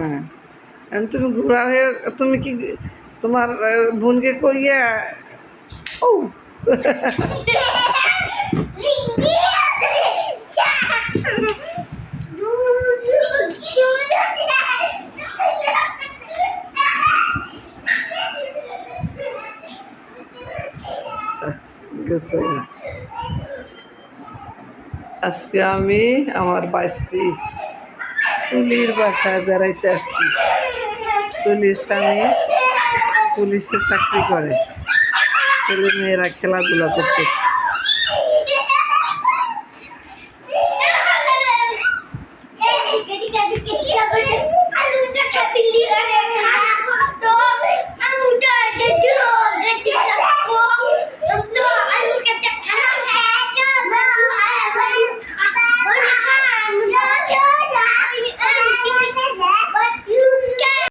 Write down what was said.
হ্যাঁ, এখন তুমি ঘোরা হয়ে তুমি কি তোমার বোনকে কইয়া ও গেছে। আজকে আমি আমার বাইস্তি তুলির বাসায় বেড়াইতে আসছি। তুলির স্বামী পুলিশে চাকরি করে, ছেলে মেয়েরা খেলাধুলা করতেছে।